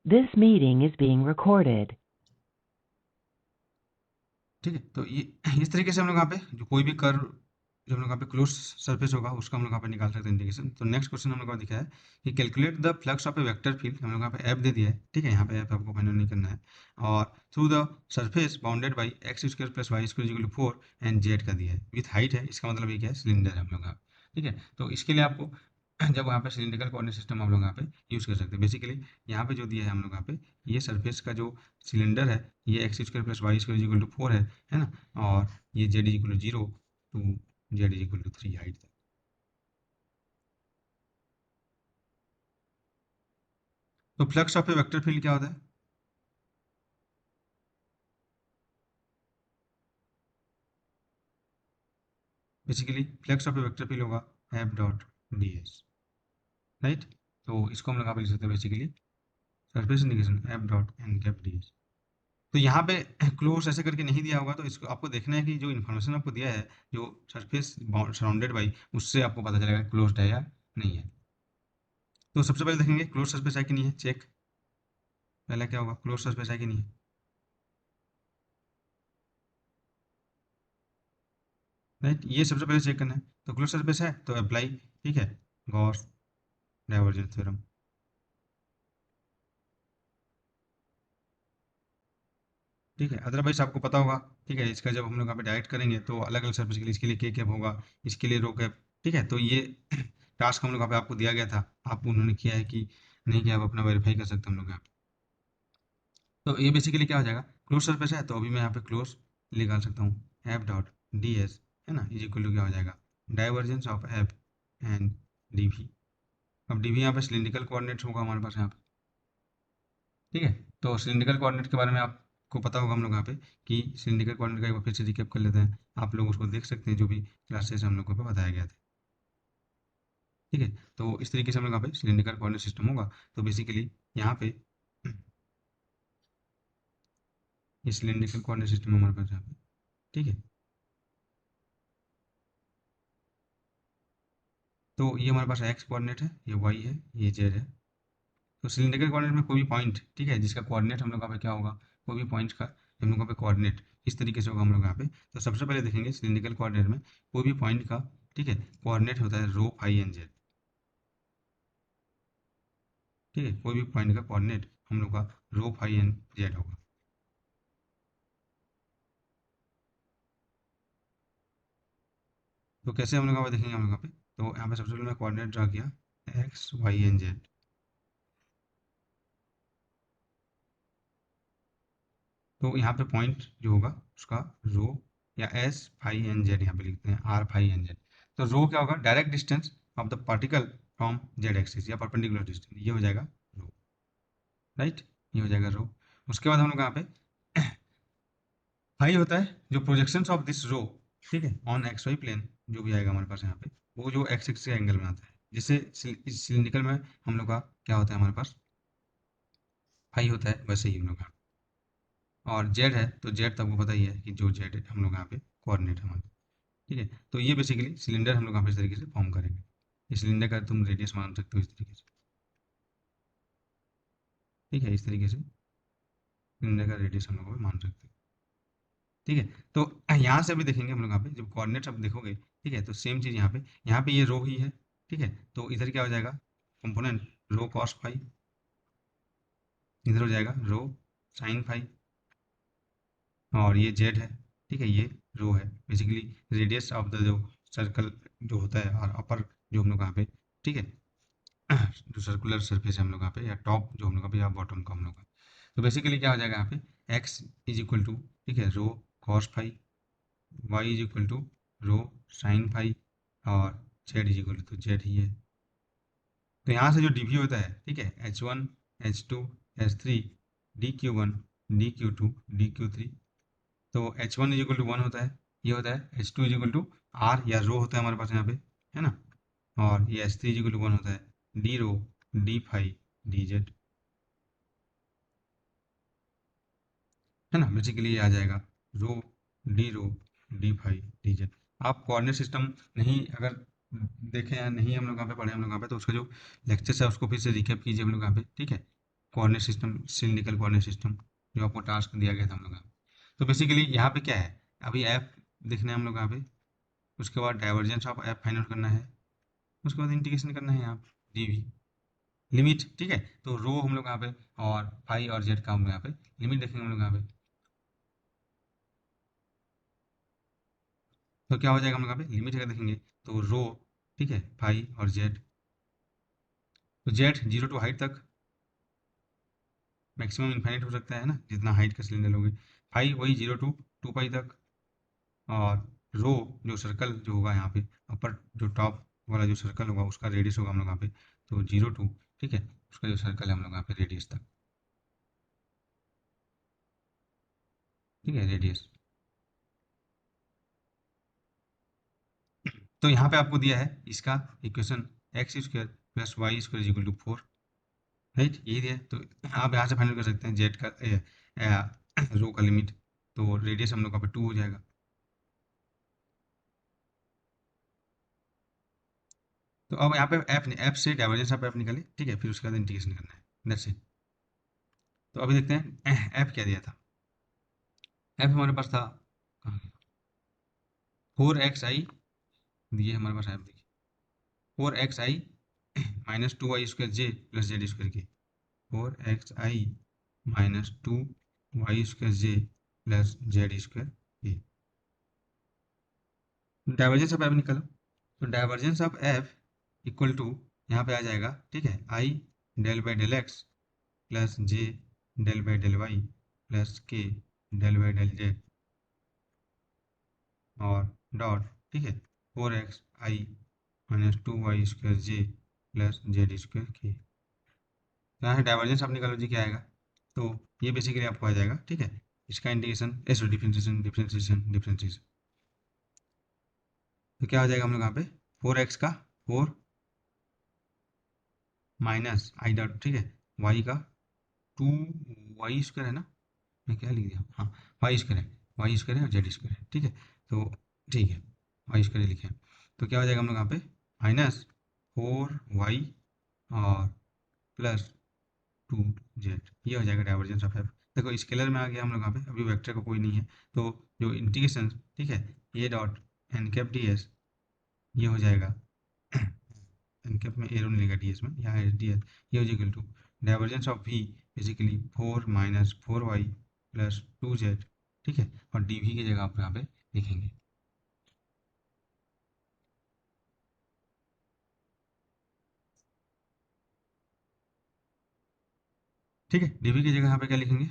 This meeting is being recorded. ठीक है, तो ये इस तरीके से हम लोग यहाँ पे जो कोई भी कर्व जो हम लोग यहाँ पे क्लोज सरफेस होगा उसका हम लोग यहाँ पे निकाल सकते हैं इंटीग्रेशन। तो नेक्स्ट क्वेश्चन हम लोग को दिखा है कि calculate the flux of a vector field. हम लोग यहाँ पे एफ दे दिया है, ठीक है, यहाँ पे एफ आपको फाइंड नहीं करना है। और through the surface bounded by X square plus Y square equal to 4 and Z का दिया है विथ हाइट है। इसका मतलब ये क्या है, सिलेंडर है हम लोग यहाँ पे, ठीक है। तो इसके लिए आपको जब वहाँ पे सिलिंड्रिकल कोऑर्डिनेट सिस्टम हम लोग यहाँ पे यूज़ कर सकते हैं। बेसिकली यहाँ पे जो दिया है हम लोग यहाँ पे, ये सरफेस का जो सिलेंडर है ये x square plus Y square equal to 4 है ना। और ये z is equal to 0 to z is equal to 3 height तक। तो flux of a vector field क्या होता है? Basically flux of a vector field होगा F dot D S, right. तो इसको हम लोग यहाँ पे लिख सकते हैं basically surface indication F dot N cap D S. तो यहाँ पे क्लोज ऐसे करके नहीं दिया होगा, तो इसको आपको देखना है कि जो इन्फॉर्मेशन आपको दिया है जो सरफेस सराउंडेड बाई, उससे आपको पता चलेगा क्लोज्ड है या नहीं है। तो सबसे पहले देखेंगे क्लोज सरफेस है कि नहीं है, चेक। पहला क्या होगा, क्लोज सरफेस है कि नहीं है। राइट, ये सबसे पहले चेक करना है। तो क्लोज सरफेस है तो अप्लाई, ठीक है, गॉस डाइवर्जेंस थ्योरम। ठीक है, अदरवाइज आपको पता होगा, ठीक है, इसका जब हम लोग यहाँ पे डायरेक्ट करेंगे तो अलग अलग सर्विस के लिए, इसके लिए के कैप होगा, इसके लिए रो कैप, ठीक है। तो ये टास्क हम लोग यहाँ पे आपको दिया गया था, आप उन्होंने किया है कि नहीं किया, आप अपना वेरीफाई कर सकते हैं हम लोग यहाँ पे। तो ये बेसिकली क्या हो जाएगा, क्लोज सर्फेस है तो अभी मैं यहाँ पे क्लोज निकाल सकता हूँ एफ डॉट डी एस, है ना, इज इक्वल टू क्या हो जाएगा, divergence of F and D V. अब डी वी यहाँ पे सिलिंड्रिकल कोऑर्डिनेट्स होगा हमारे पास यहाँ पे, ठीक है। तो सिलिंड्रिकल कोऑर्डिनेट के बारे में आपको पता होगा हम लोग यहाँ पे कि सिलिंड्रिकल कोऑर्डिनेट का एक बार फिर से रिकैप कर लेते हैं। आप लोग उसको देख सकते हैं जो भी क्लासेस हम लोग को बताया गया था, ठीक है। तो इस तरीके से हम लोग यहाँ पे सिलिंड्रिकल कोऑर्डिनेट सिस्टम होगा। तो बेसिकली यहाँ पे ये सिलिंड्रिकल कोऑर्डिनेट सिस्टम हमारे पास यहाँ पे, ठीक है। तो ये हमारे पास एक्स कोऑर्डिनेट है, ये वाई है, ये जेड है। तो सिलिंड्रिकल कोऑर्डिनेट में कोई भी पॉइंट, ठीक है, जिसका कोऑर्डिनेट हम लोग यहाँ पे क्या होगा, कोई भी पॉइंट का हम लोग यहाँ पे कोऑर्डिनेट इस तरीके से होगा हम लोग यहाँ पे। तो सबसे पहले देखेंगे सिलिंड्रिकल कोऑर्डिनेट में कोई भी पॉइंट का, ठीक है, कोऑर्डिनेट होता है रो फाई एन जेड, ठीक है। कोई भी पॉइंट का कोऑर्डिनेट हम लोग का रो फाई एन जेड होगा। तो कैसे हम लोग यहाँ पे देखेंगे, हम लोग यहाँ पे, तो यहाँ पे सबसे पहले मैं कोऑर्डिनेट ड्रा किया एक्स वाई एन जेड। तो यहाँ पे पॉइंट जो होगा उसका रो या एस फाई एन जेड यहाँ पे लिखते हैं आर फाई एन जेड। तो रो क्या होगा, direct distance of the particle from Z axis या परपेंडिकुलर डिस्टेंस, ये हो जाएगा रो, राइट, ये हो जाएगा रो। उसके बाद हम लोग यहाँ पे फाई होता है जो प्रोजेक्शन ऑफ दिस रो, ठीक है, ऑन एक्स वाई प्लेन, जो भी आएगा हमारे पास यहाँ पे, वो जो एक्स एक्सिस के एंगल में आता है, जिससे इस सिलिंड्रिकल में हम लोग का क्या होता है हमारे पास, फाई होता है, वैसे ही हम लोग का। और जेड है तो जेड तो आपको पता ही है कि जो जेड हम लोग यहाँ पे कोऑर्डिनेट हमारा, ठीक है। तो ये बेसिकली सिलेंडर हम लोग यहाँ पे इस तरीके से फॉर्म करेंगे। इस सिलेंडर का तुम रेडियस मान सकते हो इस तरीके से, ठीक है, इस तरीके से सिलेंडर का रेडियस हम लोग मान सकते हैं, ठीक है। तो यहाँ से भी देखेंगे हम लोग यहाँ पे जब कोऑर्डिनेट्स आप देखोगे, ठीक है, तो सेम चीज़ यहाँ पे ये रो ही है, ठीक है। तो इधर क्या हो जाएगा, कंपोनेंट रो कॉस फाई, इधर हो जाएगा रो साइन फाई, और ये जेड है, ठीक है, ये रो है। बेसिकली रेडियस ऑफ द जो सर्कल जो होता है और अपर जो हम लोग यहाँ पे, ठीक है, जो सर्कुलर सरफेस है हम लोग यहाँ पे, या टॉप जो हम लोग यहाँ पे, या बॉटम का हम लोग का। तो बेसिकली क्या हो जाएगा यहाँ पे, एक्स इज इक्वल टू, ठीक है, rho cos phi, y is equal to rho sine phi, और z is equal to z ही है। तो यहाँ से जो डी होता है, ठीक है, h one h two h three, d q one d q two d q three. तो h one is equal to one होता है, ये होता है h two is equal to r या रो होता है हमारे पास यहाँ पे, है ना। और ये H three is equal to one होता है D rho D phi D Z, है ना। बेसिकली ये आ जाएगा rho D rho D phi D Z. आप कोऑर्डिनेट सिस्टम नहीं अगर देखें या नहीं हम लोग यहाँ पे पढ़े हम लोग यहाँ पे, तो उसका जो लेक्चर्स है उसको फिर से रिकैप कीजिए हम लोग यहाँ पे, ठीक है। Coordinate system, cylindrical coordinate system, जो आपको टास्क दिया गया था हम लोग का। तो बेसिकली यहाँ पे क्या है, अभी एफ देखना है हम लोग यहाँ पे, उसके बाद divergence of F find out करना है, उसके बाद इंटीग्रेशन करना है यहाँ पे डी वी लिमिट। ठीक है, तो रो हम लोग यहाँ पे और फाई और जेड का हम यहाँ पे लिमिट देखेंगे हम लोग यहाँ पे। तो क्या हो जाएगा हम लोग यहाँ पे लिमिट अगर देखेंगे तो रो, ठीक है, फाई और जेड, तो जेड जीरो टू हाइट तक मैक्सिमम इन्फाइनाइट हो सकता है ना, जितना हाइट का सिलेंडर लोगे। फाई वही जीरो टू टू पाई तक, और रो जो सर्कल जो होगा यहाँ पे अपर जो टॉप वाला जो सर्कल होगा उसका रेडियस होगा हम लोग यहाँ पे, तो जीरो टू, ठीक है, उसका जो सर्कल है हम लोग यहाँ पे रेडियस तक, ठीक है, रेडियस। तो यहाँ पे आपको दिया है इसका equation X square plus Y square equal to four, right, यही दिया है। तो आप यहाँ से फाइनल कर सकते हैं जेड का रो का लिमिट, तो रेडियस हम लोग यहाँ पे टू हो जाएगा। तो अब यहाँ पे एफ से डाइवर्जेंस ऑफ एफ निकाले, ठीक है, फिर उसके बाद इंटीग्रेशन करना है, दैट्स इट। तो अभी देखते हैं एफ क्या दिया था। एफ हमारे पास था फोर एक्स आई, दिए हमारे पास एफ देखिए, four x i minus two y square j plus z square k, four x i minus two y square j plus z square k. Divergence of F निकालो, तो divergence of F equal to यहाँ पे आ जाएगा, ठीक है, i del by del x plus j del by del y plus k del by del z और dot, ठीक है, four x i minus two y square j plus z square के। यहाँ से डाइवर्जेंस आप निकालो जी क्या आएगा, तो ये बेसिकली आपको आ जाएगा, ठीक है, इसका इंटीग्रेशन ऐसे डिफरेंशिएशन डिफरेंशिएशन डिफरेंशिएशन, तो क्या हो जाएगा हम लोग यहाँ पे फोर एक्स का फोर माइनस आई डॉट, ठीक है, वाई का टू वाई स्क्वायर है ना, मैं क्या लिख दिया, हाँ, वाई स्क्वायर है, वाई स्क्वायर है और जेड स्क्वायर है, ठीक है, तो ठीक है, वाई स्क्वायर लिखे हैं। तो क्या हो जाएगा हम लोग यहाँ पे माइनस फोर वाई और प्लस टू जेड, ये हो जाएगा डाइवर्जेंस ऑफ एफ। देखो स्केलर में आ गया हम लोग यहाँ पे, अभी वेक्टर का कोई नहीं है, तो जो इंटीग्रेशन, ठीक है, A dot N cap D S, ये हो जाएगा एन कैप में एरो नहीं लेगा डी एस में, यहाँ डी एस, ये हो जाएगा to divergence of V, basically four minus four Y plus two Z, ठीक है, और डी वी की जगह आप यहाँ पे लिखेंगे। ठीक है, डी वी की जगह यहाँ पे क्या लिखेंगे,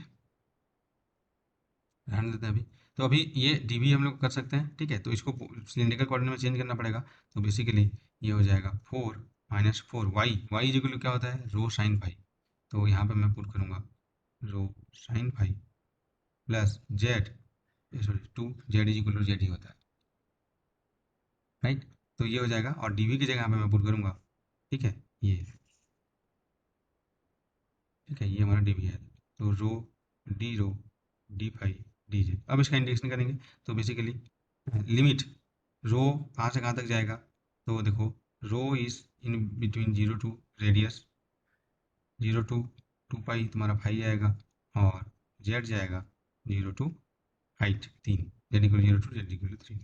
रहने देते हैं अभी। तो अभी ये डी वी हम लोग कर सकते हैं, ठीक है, तो इसको सिलिंड्रिकल कोऑर्डिनेट में चेंज करना पड़ेगा, तो बेसिकली ये हो जाएगा four minus four Y, Y equal to क्या होता है रो साइन फाई, तो यहाँ पे मैं पुट करूँगा rho sine phi plus z, sorry two z equal to z ही होता है, राइट, तो ये हो जाएगा और डी वी की जगह यहाँ पे मैं पुट करूँगा, ठीक है, ये, ठीक है, ये हमारा डी वी है, तो rho D phi D J. अब इसका इंटीग्रेशन करेंगे, तो बेसिकली लिमिट रो कहाँ से कहाँ तक जाएगा, तो देखो rho is in between zero to radius, zero to two pi तुम्हारा फाई आएगा, और जेड जाएगा जीरो टू हाइट तीन, z equal zero to z equal three,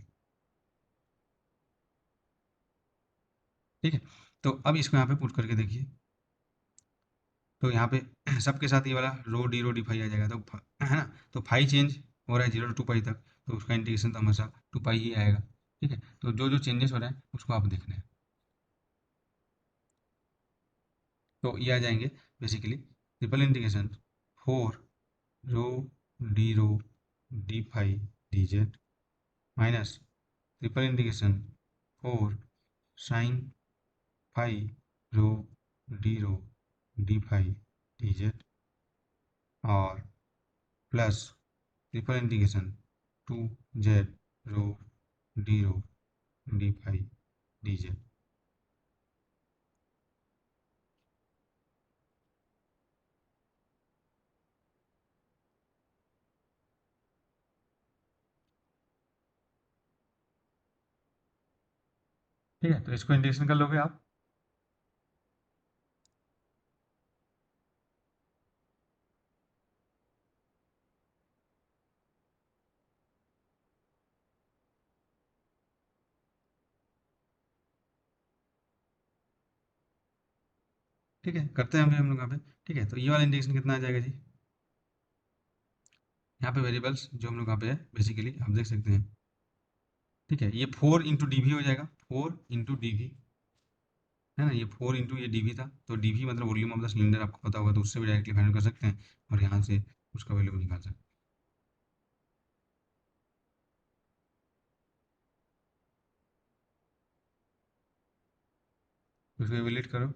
ठीक है। तो अब इसको यहाँ पे पुट करके देखिए, तो यहाँ पे सबके साथ ये वाला रो डी फाई आ जाएगा, तो है ना, तो फाई चेंज हो रहा है जीरो टू टू पाई तक, तो उसका इंटीग्रेशन तो हमेशा टू पाई ही आएगा, ठीक है, तो जो जो चेंजेस हो रहे हैं उसको आप देखना है, तो ये आ जाएंगे basically triple integration four rho rho D phi D z minus triple integration four sine phi rho rho D phi D z और plus triple integration two z rho rho D phi D z. ठीक है, तो इसको integration कर लोगे आप, ठीक है, करते हैं अभी हम लोग यहाँ पे। ठीक है, तो ये वाला इंडिकेशन कितना आ जाएगा जी? यहाँ पे वेरिएबल्स जो हम लोग यहाँ पे है बेसिकली आप देख सकते हैं। ठीक है, ये 4 × dv हो जाएगा, 4 × dv, है ना, ये 4 × ये dv था, तो dv मतलब वॉल्यूम ऑफ द सिलेंडर आपको पता होगा, तो उससे भी डायरेक्टली फाइंड कर सकते हैं और यहाँ से उसका वैल्यू निकाल सकते हैं। उसको एवेल्यूएट करो।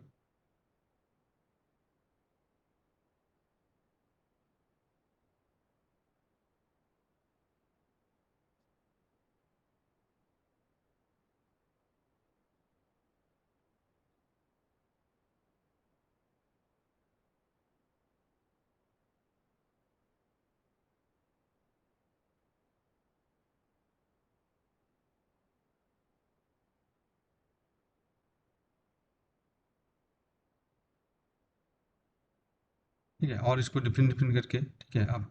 ठीक है, और इसको डिफरेंट डिफरेंट करके, ठीक है, आप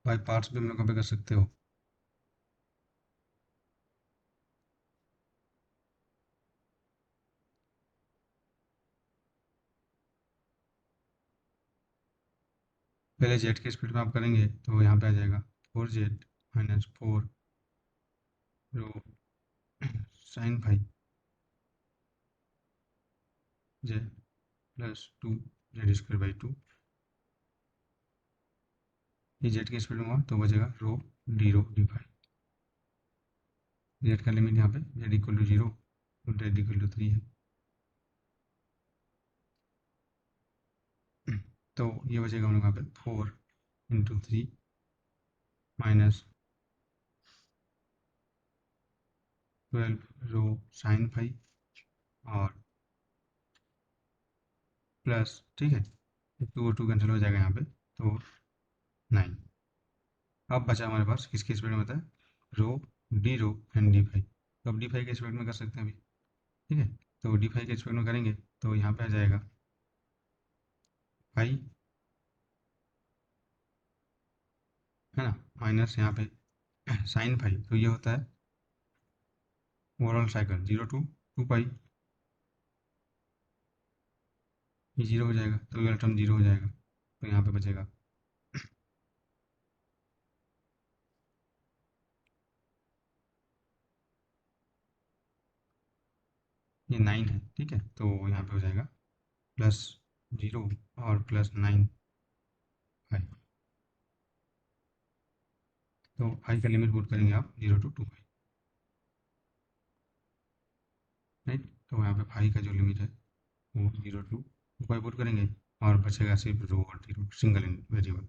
बाई पार्ट्स भी हम लोग यहाँ पे कर सकते हो। पहले जेड के स्पीड में आप करेंगे तो यहाँ पे आ जाएगा 4z माइनस 4 रो sin 5 जेड प्लस 2z² 2। ये जेड के स्पीड में हुआ तो बचेगा रो d5। जेड का लिमिट यहाँ पे z = 0 तो z = 3 है। तो ये बचेगा हम लोग यहाँ पे 4 × 3 माइनस 12 रो sin 5 और प्लस, ठीक है, 2 और 2 कैंसिल हो जाएगा यहाँ पे, तो 9। अब बचा हमारे पास किसके स्पीड में बताया, रो रो एंड d5। तो अब d5 के स्पीड में कर सकते हैं अभी। ठीक है, तो d5 के स्पीड में करेंगे तो यहाँ पे आ जाएगा 5, है ना, माइनस यहाँ पे sin 5, तो ये होता है ओवरऑल साइकिल 0 to 2 पाई, ये 0 हो जाएगा तो ये टर्म 0 हो जाएगा, तो यहाँ पे बचेगा ये 9 है। ठीक है, तो यहाँ पे हो जाएगा +0 और +9 5। तो फाइव का लिमिट पुट करेंगे आप 0 to 2 पाई, राइट। तो यहाँ पे फाइव का जो लिमिट है वो 0 to 2 पाई पुट करेंगे और बचेगा सिर्फ रो और जीरो सिंगल वेरिएबल।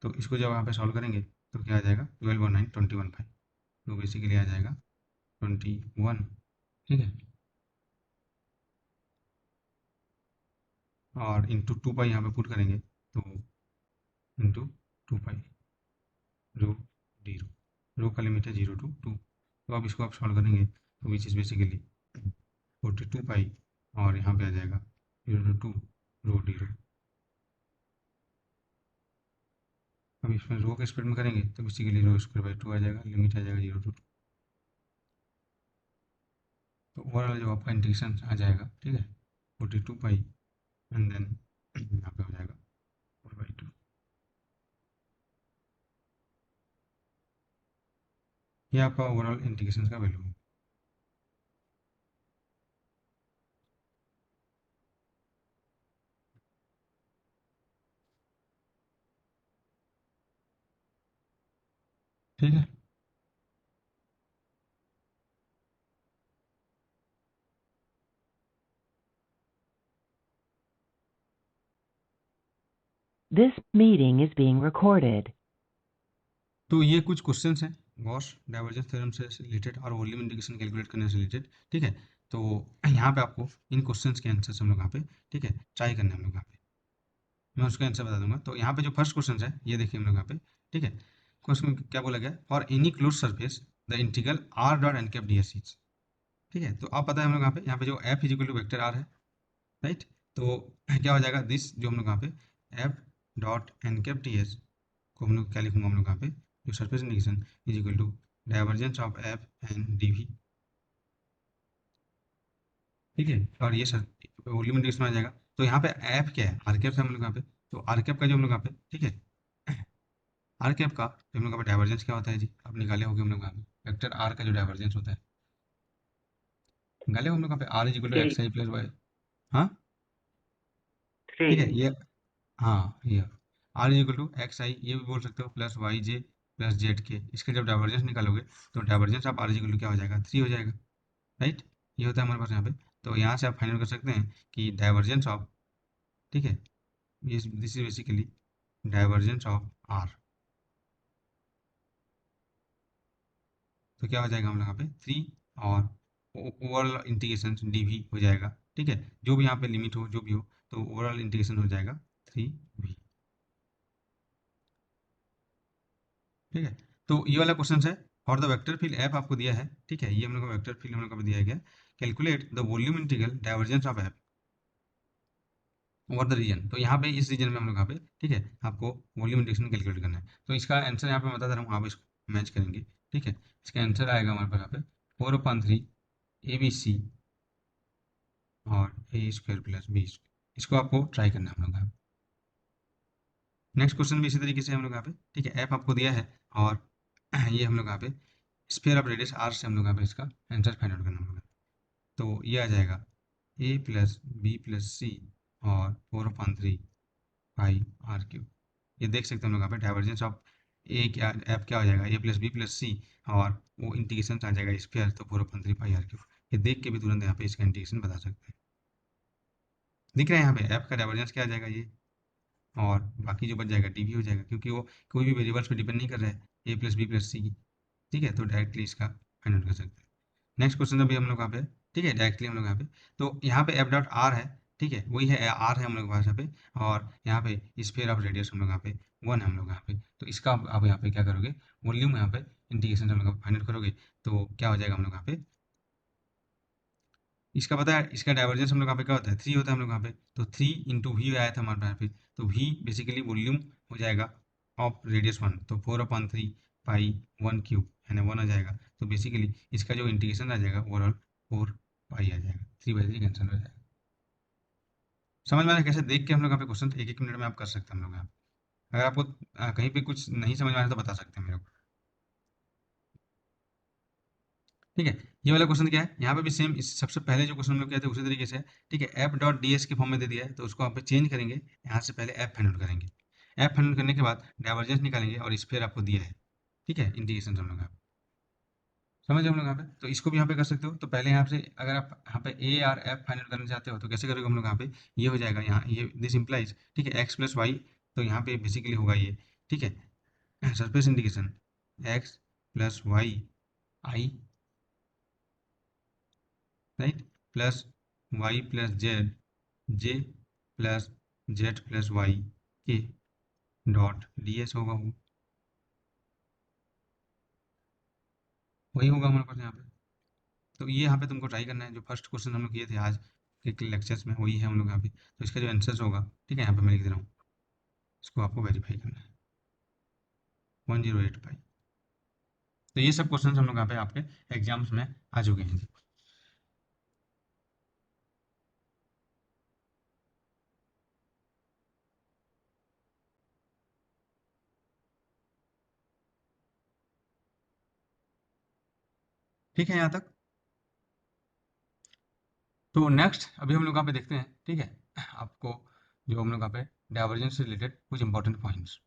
तो इसको जब यहाँ पे सॉल्व करेंगे तो क्या आ जाएगा, 12 और 9 21 5, तो बेसिकली आ जाएगा 21। ठीक है, और इंटू 2 पाई यहाँ पे पुट करेंगे तो इंटू 2 पाई रो डी रो, रो का लिमिट है 0 to 2। तो अब इसको आप सॉल्व करेंगे तो विच इज़ बेसिकली 42 पाई, और यहाँ पे आ जाएगा 0 to 2 रो डी रो। अब इसमें रो के स्पीड में करेंगे तो बेसिकली रो² 2 आ जाएगा, लिमिट आ जाएगा 0 to 2। तो ओवरऑल जो आपका इंटीग्रेशन आ जाएगा, ठीक है, 42 पाई एंड देन यहाँ पे हो जाएगा 4/2। ये आपका ओवरऑल इंटीग्रेशन का वैल्यू है। ठीक है, This meeting is being recorded. तो ये कुछ क्वेश्चंस हैं गॉस डाइवर्जेंस थ्योरम से रिलेटेड और वॉल्यूम इंटीग्रेशन कैलकुलेट करने से रिलेटेड। ठीक है, तो यहाँ पे आपको इन क्वेश्चंस के आंसर्स हम लोग यहाँ पे, ठीक है, ट्राई करने हम लोग यहाँ पे, मैं उसका आंसर बता दूंगा। तो यहाँ पे जो फर्स्ट क्वेश्चन है ये देखिए हम लोग यहाँ पे। ठीक है, क्वेश्चन क्या बोला गया, for any close surface the integral r dot N cap D S is. ठीक है, तो आप पता है हम लोग यहाँ पे जो f is equal to vector r है, राइट। तो क्या हो जाएगा, दिस जो हम लोग यहाँ पे f dot N cap D S को हम लोग क्या लिखूंगा, हम लोग यहाँ पे जो surface integration is equal to divergence of f and dv। ठीक है, और ये सर वॉल्यूम इंटीग्रेशन आ जाएगा। तो यहाँ पे एफ क्या है, आर कैप है हम लोग यहाँ पे। तो आर कैप का जो हम लोग यहाँ पे, ठीक है, आर कैप का जो हम लोग यहाँ पे डाइवर्जेंस क्या होता है जी, आप निकाले होंगे हम लोग यहाँ पे वेक्टर आर का जो डाइवर्जेंस होता है, निकाले हम लोग यहाँ पे r is equal to three x i plus y. हाँ, थ्री ठीक है, ये, हाँ ये r is equal to x i, ये भी बोल सकते हो, plus y j plus z k. इसका जब डाइवर्जेंस निकालोगे तो divergence of r is equal to क्या हो जाएगा, 3 हो जाएगा, राइट। ये होता है हमारे पास यहाँ पे। तो यहाँ से आप फाइनल कर सकते हैं कि डाइवर्जेंस ऑफ, ठीक है, ये this is basically divergence of R. तो क्या हो जाएगा हम लोग यहाँ पे 3, और ओवरऑल इंटीग्रेशन डी वी हो जाएगा, ठीक है, जो भी यहाँ पे लिमिट हो जो भी हो, तो ओवरऑल इंटीग्रेशन हो जाएगा 3v। ठीक है, तो ये वाला क्वेश्चन है। और द वेक्टर फील्ड एफ आपको दिया है, ठीक है, ये हम लोग का वेक्टर फील्ड हम लोग को दिया गया। Calculate the volume integral divergence of F over the region. तो यहाँ पे इस रीजन में हम लोग यहाँ पे, ठीक है, आपको वॉल्यूम इंटीग्रेशन कैलकुलेट करना है। तो इसका आंसर यहाँ पे मैं बता दे रहा हूँ, आप इसको मैच करेंगे, ठीक है। इसका आंसर आएगा हमारे पास यहाँ पे 4/3 ABC और ए स्क्वायर प्लस बी स्क्वायर। इसको आपको ट्राई करना है हम लोग यहाँ पे। नेक्स्ट क्वेश्चन भी इसी तरीके से हम लोग यहाँ पे, ठीक है, एफ आपको दिया है, और ये हम लोग यहाँ पे स्फीयर ऑफ रेडियस आर से हम लोग यहाँ पे इसका आंसर फाइंड आउट करना हम लोग। तो ये आ जाएगा ए प्लस बी प्लस सी और 4/3 पाई आर क्यूब। ये देख सकते हैं हम लोग यहाँ पे डाइवर्जेंस ऑफ ए क्या, एफ क्या हो जाएगा, ए प्लस बी प्लस सी, और वो इंटीग्रेशन आ जाएगा स्फीयर, तो 4/3 पाई आर क्यूब। ये देख के भी तुरंत यहाँ पे इसका इंटीग्रेशन बता सकते हैं। दिख रहा है यहाँ पे एफ का डाइवर्जेंस क्या आ जाएगा ये, और बाकी जो बच जाएगा डीवी हो जाएगा, क्योंकि वो कोई भी वेरिएबल्स पे डिपेंड नहीं कर रहा है, ए प्लस बी प्लस सी की। ठीक है, तो डायरेक्टली इसका फाइंड आउट कर सकते हैं। नेक्स्ट क्वेश्चन अभी हम लोग यहाँ पे, ठीक है, डायरेक्टली हम लोग यहाँ पे, तो यहाँ पे एफ डॉट आर है, ठीक है, वही है आर है हम लोग के पास यहाँ पे, और यहाँ पे स्फीयर ऑफ रेडियस हम लोग यहाँ पे 1 है हम लोग यहाँ पे। तो इसका आप यहाँ पे क्या करोगे, वॉल्यूम यहाँ पे इंटीग्रेशन हम लोग फाइंड आउट करोगे, तो क्या हो जाएगा हम लोग यहाँ पे, इसका पता है, इसका डाइवर्जेंस हम लोग यहाँ पे क्या होता है, 3 होता है हम लोग यहाँ पे। तो 3 इंटू वी आया था हमारे पास यहाँ पे, तो वी बेसिकली वॉल्यूम हो जाएगा ऑफ रेडियस 1, तो 4/3 पाई 1 क्यूब यानी 1 आ जाएगा। तो बेसिकली इसका जो इंटीग्रेशन आ जाएगा ओवरऑल 4 पाई आ जाएगा, 3/3 कैंसिल हो जाएगा। समझ में आया कैसे देख के हम लोग यहाँ पे क्वेश्चन एक एक मिनट में आप कर सकते हैं हम लोग यहाँ पे। अगर आपको कहीं पे कुछ नहीं समझ में आया तो बता सकते हैं मेरे को। ठीक है, ये वाला क्वेश्चन क्या है, यहाँ पे भी सेम, इस सबसे पहले जो क्वेश्चन हम लोग किया था उसी तरीके से है। ठीक है, एफ डॉट डी एस के फॉर्म में दे दिया है, तो उसको आप चेंज करेंगे, यहाँ से पहले एफ फाइंड आउट करेंगे, एफ फाइंड आउट करने के बाद डाइवर्जेंस निकालेंगे, और इस फिर आपको दिया है, ठीक है, इंटीग्रेशन हम लोग यहाँ पे समझ हम लोग यहाँ पे। तो इसको भी यहाँ पे कर सकते हो। तो पहले यहाँ से अगर आप यहाँ पे ए और एफ फाइंड आउट करना चाहते हो तो कैसे करोगे हम लोग यहाँ पे, ये हो जाएगा यहाँ, ये दिस इम्प्लाइज, ठीक है, एक्स प्लस वाई। तो यहाँ पे बेसिकली होगा ये, ठीक है, surface integration x plus y i, right, plus y plus z j plus z plus y k dot D s होगा वो, वही होगा हमारे पास यहाँ पे। तो ये यहाँ पे तुमको ट्राई करना है, जो फर्स्ट क्वेश्चन हम लोग किए थे आज के लेक्चर्स में, वही है हम लोग यहाँ पे। तो इसका जो आंसर होगा, ठीक है, यहाँ पे मैं लिख दे रहा हूँ, इसको आपको वेरीफाई करना है 1085। तो ये सब क्वेश्चन हम लोग यहाँ पे आपके एग्जाम्स में आ चुके हैं। ठीक है यहाँ तक। तो नेक्स्ट अभी हम लोग यहाँ पे देखते हैं, ठीक है, आपको जो हम लोग यहाँ पे डाइवर्जेंस से रिलेटेड कुछ इंपॉर्टेंट पॉइंट्स।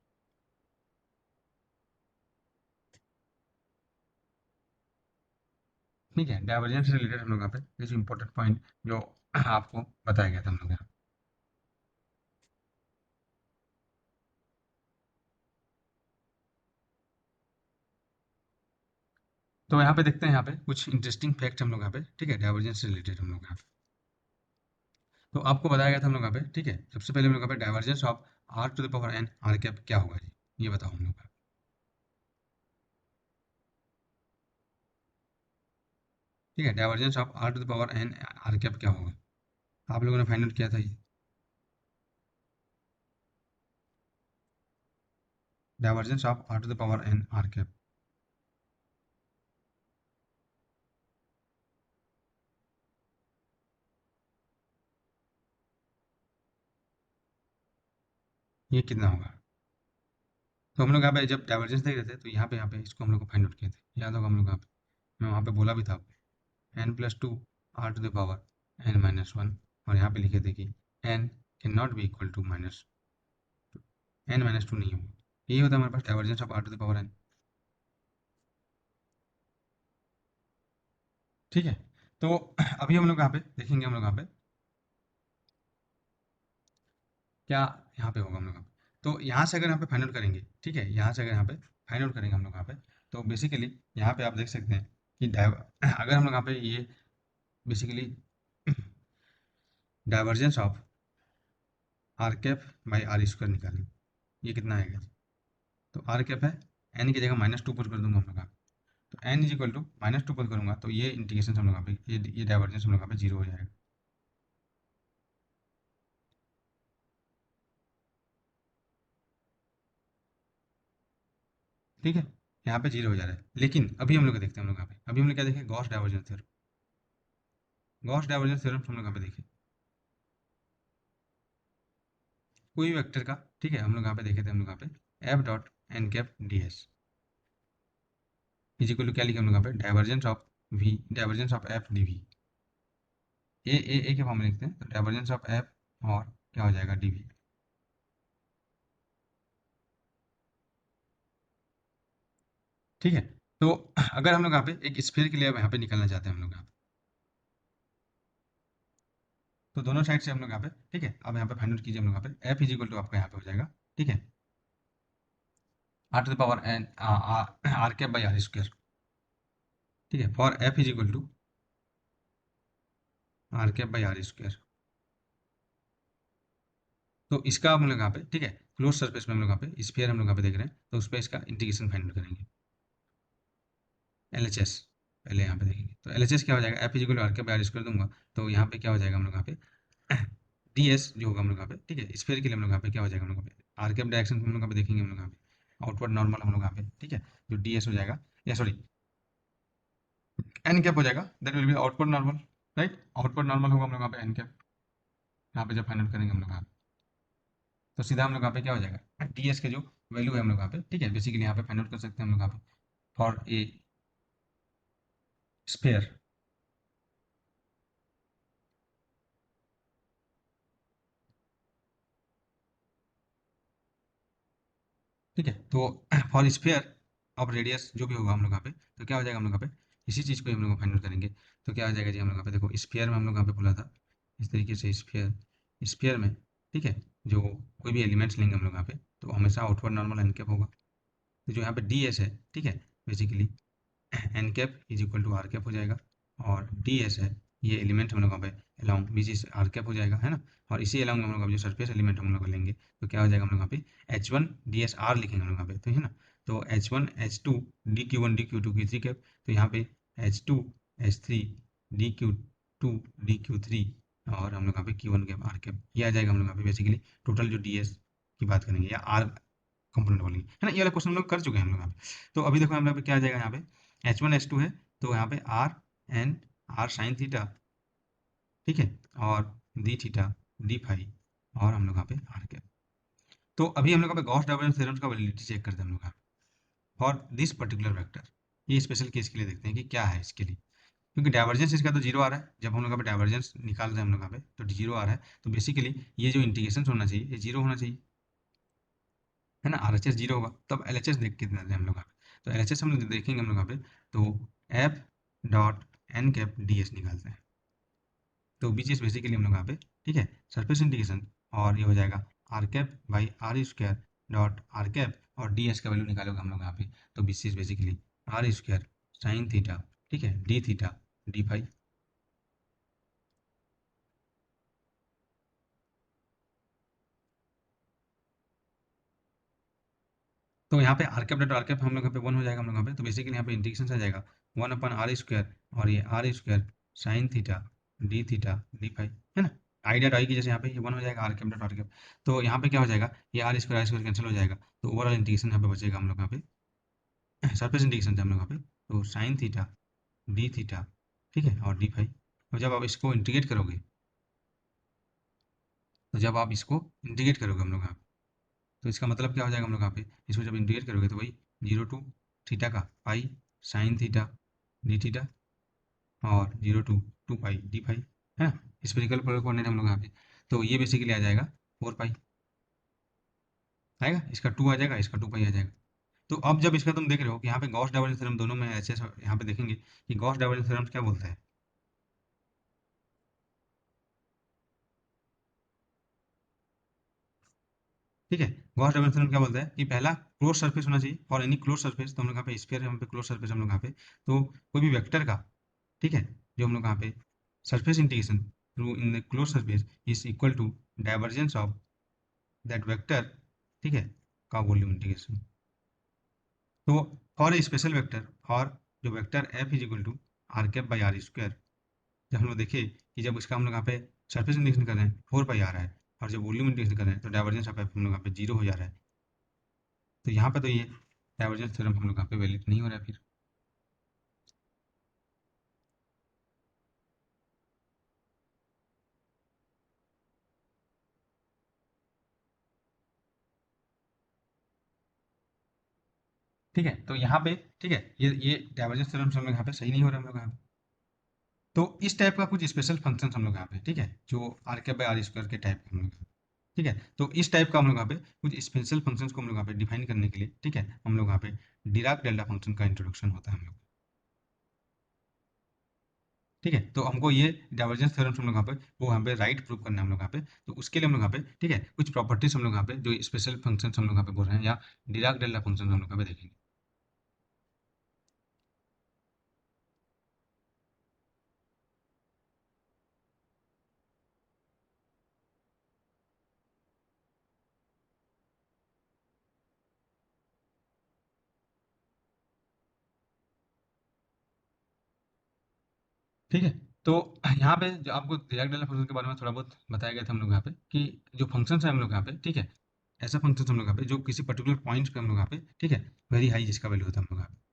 ठीक है, डाइवर्जेंस से रिलेटेड हम लोग यहाँ पे कुछ इंपॉर्टेंट पॉइंट जो आपको बताया गया था हम लोग यहाँ। तो यहाँ पे देखते हैं, यहाँ पे कुछ इंटरेस्टिंग फैक्ट हम लोग यहाँ पे, ठीक है, डाइवर्जेंस से रिलेटेड हम लोग यहाँ पे। तो आपको बताया गया था हम लोग यहाँ पे, ठीक है, सबसे पहले हम लोग यहाँ पे divergence of R to the power N R cap क्या होगा जी, ये बताओ हम लोग। ठीक है, divergence of R to the power N R cap क्या होगा, आप लोगों ने फाइंड आउट किया था ये। Divergence of R to the power N R cap, ये कितना होगा। तो हम लोग यहाँ पे जब डाइवर्जेंस देख रहे थे तो यहाँ पे इसको हम लोग को फाइंड आउट किए थे, याद होगा हम लोग यहाँ पे, मैं वहाँ पे बोला भी था आपको n+2 r⁻n-1 और यहाँ पे लिखे थे कि n can not be equal to minus n-2 नहीं होगा। यही होता है हमारे पास डाइवर्जेंस ऑफ r⁻n। ठीक है, तो अभी हम लोग यहाँ पे देखेंगे, हम लोग यहाँ पे क्या यहाँ पे होगा हम लोग यहाँ पे। तो यहाँ से अगर यहाँ पे फाइंड आउट करेंगे, ठीक है, यहाँ से अगर यहाँ पे फाइंड आउट करेंगे हम लोग यहाँ पे, तो बेसिकली यहाँ पे आप देख सकते हैं कि अगर हम लोग यहाँ पे ये basically divergence of R cap by are square निकालें, ये कितना आएगा। तो आर कैप है, एन की जगह -2 पुट कर दूंगा हम लोग यहाँ पे। तो N is equal to -2 put करूंगा तो ये इंटीग्रेशन हम लोग यहाँ पे ये डाइवर्जेंस हम लोग यहाँ पे 0 हो जाएगा। ठीक है, यहाँ पे 0 हो जा रहा है, लेकिन अभी हम लोग देखते हैं, हम लोग यहाँ पे अभी हम लोग क्या देखें, Gauss divergence theorem. Gauss divergence theorem हम लोग यहाँ पे देखें कोई भी वेक्टर का, ठीक है, हम लोग यहाँ पे देखे थे, हम लोग यहाँ पे F dot N cap D S is equal to क्या लिखे हम लोग यहाँ पे, divergence of V, divergence of F D V, A के फॉर्म में लिखते हैं, तो डाइवर्जेंस ऑफ एफ और क्या हो जाएगा डी वी। ठीक है, तो अगर हम लोग यहाँ पे एक स्फीयर के लिए अब यहाँ पे निकलना चाहते हैं हम लोग यहाँ पे, तो दोनों साइड से हम लोग यहाँ पे, ठीक है, अब यहाँ पे फाइंड आउट कीजिए हम लोग यहाँ पे एफ इज इक्वल टू आपका यहाँ पे हो जाएगा, ठीक है, r⁻n R cap by are square. ठीक है, for F is equal to are cap by are square. तो इसका हम लोग यहाँ पे, ठीक है, क्लोज सरफेस में हम लोग यहाँ पे स्फीयर हम लोग यहाँ पे देख रहे हैं, तो उस पर इसका इंटीग्रेशन फाइंड आउट करेंगे, LHS पहले यहाँ पे देखेंगे। तो LHS क्या हो जाएगा, F is equal to are cap by are square दूंगा, तो यहाँ पे क्या हो जाएगा हम लोग यहाँ पे DS जो होगा हम लोग यहाँ पे, ठीक है, स्फीयर के लिए हम लोग यहाँ पे क्या हो जाएगा हम लोग यहाँ पे आर कैप डायरेक्शन हम लोग यहाँ पे देखेंगे, हम लोग यहाँ पे आउटवर्ड नॉर्मल हम लोग यहाँ पे, ठीक है, जो DS हो जाएगा, या सॉरी एन कैप हो जाएगा, that will be outward normal, right, outward normal होगा हम लोग यहाँ पे एन कैप, यहाँ पे जब फाइंड आउट करेंगे हम लोग यहाँ पे, तो सीधा हम लोग यहाँ पे क्या हो जाएगा, DS के जो वैल्यू है हम लोग यहाँ पे, ठीक है, बेसिकली यहाँ पे फाइंड आउट कर सकते हैं हम लोग यहाँ पे फॉर ए स्फीयर। ठीक है, तो फॉर स्फीयर ऑफ रेडियस जो भी होगा हम लोग यहाँ पे, तो क्या हो जाएगा हम लोग यहाँ पे इसी चीज़ को हम लोग फाइंड आउट करेंगे। तो क्या हो जाएगा जी, हम लोग यहाँ पे देखो स्फीयर में हम लोग यहाँ पे बोला था इस तरीके से, स्फीयर स्फीयर में, ठीक है, जो कोई भी एलिमेंट्स लेंगे हम लोग यहाँ पे, तो हमेशा आउटवर्ड नॉर्मल एन कैप होगा। तो जो यहाँ पे DS है, ठीक है, basically N cap is equal to are cap हो जाएगा, और DS है ये एलिमेंट हम लोग यहाँ पे अलॉन्ग बीच इस आर कैप हो जाएगा, है ना, और इसी अलॉन्ग हम लोग जो सरफेस एलिमेंट हम लोग लेंगे, तो क्या हो जाएगा हम लोग यहाँ पे H1 DSR लिखेंगे हम लोग यहाँ पे, तो है ना, तो H1 H2 DQ1 DQ2 Q3 cap, तो यहाँ पे H2 H3 DQ2 DQ3 और हम लोग यहाँ पे Q1 कैप आर कैप, ये आ जाएगा हम लोग यहाँ पे बेसिकली टोटल जो DS की बात करेंगे या आर कंपोनेंट बोलेंगे, है ना, ये वाला क्वेश्चन हम लोग कर चुके हैं हम लोग यहाँ पे। तो अभी देखो हम लोग पे क्या आ जाएगा, यहाँ पे H1 H2 है, तो यहाँ पे R साइन थीटा, ठीक है, और डी थीटा डी फाई, और हम लोग यहाँ पे आर कैप। तो अभी हम लोग यहाँ पे गॉस डाइवर्जेंस थ्योरम का वैलिडिटी चेक करते हैं हम लोग यहाँ फॉर दिस पर्टिकुलर वेक्टर। ये स्पेशल केस के लिए देखते हैं कि क्या है इसके लिए, क्योंकि डाइवर्जेंस इसका तो 0 आ रहा है, जब हम लोग यहाँ पे डाइवर्जेंस निकाल रहे हैं हम लोग यहाँ पे तो 0 आ रहा है, तो बेसिकली ये जो इंटीग्रेशन होना चाहिए ये 0 होना चाहिए, है ना, RHS 0 होगा, तब LHS देख के देते हैं हम लोग यहाँ पे। तो LHS हम लोग देखेंगे हम लोग यहाँ पे, तो F dot N cap DS निकालते हैं, तो बीच इज बेसिकली हम लोग यहाँ पे, ठीक है, सरफेस इंटीग्रेशन, और ये हो जाएगा are cap by are square dot are cap, और DS का वैल्यू निकालोगे हम लोग यहाँ पे, तो बीच is basically r square sine theta, ठीक है, डी थीटा डी फाई। तो यहाँ पे r cap dot are cap हम लोग यहाँ पे 1 हो जाएगा हम लोग यहाँ पे, तो बेसिकली यहाँ पे इंटीग्रेशन आ जाएगा 1/r² और ये R² sine theta d phi, है ना, आई डॉट आई की जैसे यहाँ पे ये 1 हो जाएगा are cap dot are cap. तो यहाँ पे क्या हो जाएगा, ये R² कैंसिल हो जाएगा, तो ओवरऑल इंटीग्रेशन यहाँ पे बचेगा हम लोग यहाँ पे, सरफेस इंटीग्रेशन थे हम लोग यहाँ पे, तो साइन थीटा डी थीटा, ठीक है, और डी फाई। और जब आप इसको इंटीग्रेट करोगे, तो जब आप इसको इंटीग्रेट करोगे हम लोग यहाँ पे, तो इसका मतलब क्या हो जाएगा हम लोग यहाँ पे, इसको जब इंटीग्रेट करोगे तो वही 0 टू थीटा का pi sine theta D theta और 0 टू 2 पाई डी पाई, है ना। स्फेरिकल पोलर कोऑर्डिनेट हम लोग यहाँ पे, तो ये बेसिकली आ जाएगा 4 पाई आएगा, इसका 2 आ जाएगा, इसका 2 पाई आ जाएगा। तो अब जब इसका तुम देख रहे हो कि यहाँ पे गॉस डाइवर्जेंस थ्योरम दोनों में ऐसे यहाँ पे देखेंगे कि गॉस डाइवर्जेंस थ्योरम क्या बोलता है। ठीक है, गॉस डाइवर्जेंस थ्योरम क्या बोलता है कि पहला क्लोज सरफेस होना चाहिए और एनी क्लोज सरफेस, तो हम लोग यहाँ पे स्फीयर है, यहाँ पे क्लोज सरफेस हम लोग यहाँ पे, तो कोई भी वेक्टर का, ठीक है, जो हम लोग यहाँ पे surface integration through in the close surface is equal to divergence of that vector, ठीक है, का वॉल्यूम इंटीग्रेशन। तो for a special vector, for जो vector F is equal to are cap by are square, जब हम लोग देखें कि जब इसका हम लोग यहाँ पे सरफेस इंटीग्रेशन कर रहे हैं 4 पाई आ रहा है और जब वॉल्यूम इंटीग्रेशन कर रहे हैं तो डाइवर्जेंस ऑफ एफ हम लोग यहाँ पे 0 हो जा रहा है, तो यहाँ पे तो ये डाइवर्जेंस थ्योरम हम लोग यहाँ पे वैलिड नहीं हो रहा है फिर। ठीक है, तो यहाँ पे ठीक है, ये डाइवर्जेंस थ्योरम हम लोग यहाँ पे सही नहीं हो रहा है हम लोग यहाँ पे। तो इस टाइप का कुछ स्पेशल फंक्शन हम लोग यहाँ पे, ठीक है, जो आर के बाई आर स्क्वायर के टाइप के हम लोग यहाँ पे, ठीक है, तो इस टाइप का हम लोग यहाँ पे कुछ स्पेशल फंक्शंस को हम लोग यहाँ पे डिफाइन करने के लिए, ठीक है, हम लोग यहाँ पे डिराक डेल्टा फंक्शन का इंट्रोडक्शन होता है हम लोग, ठीक है। तो हमको ये डाइवर्जेंस थ्योरम हम लोग यहाँ पे वो यहाँ पे राइट प्रूव करना है हम लोग यहाँ पे, तो उसके लिए हम लोग यहाँ पे, ठीक है, कुछ प्रॉपर्टीज हम लोग यहाँ पे जो स्पेशल फंक्शन हम लोग यहाँ पे बोल रहे हैं या डिराक डेल्टा फंक्शन हम लोग यहाँ पे देखेंगे। ठीक है, तो यहाँ पे जो आपको डिराक डेल्टा फंक्शन के बारे में थोड़ा बहुत बताया गया था हम लोग यहाँ पे कि जो फंक्शंस है हम लोग यहाँ पे, ठीक है, ऐसा फंक्शन हम लोग यहाँ पे जो किसी पर्टिकुलर पॉइंट पे हम लोग यहाँ पे, ठीक है, वेरी हाई जिसका वैल्यू होता है हम लोग यहाँ पे,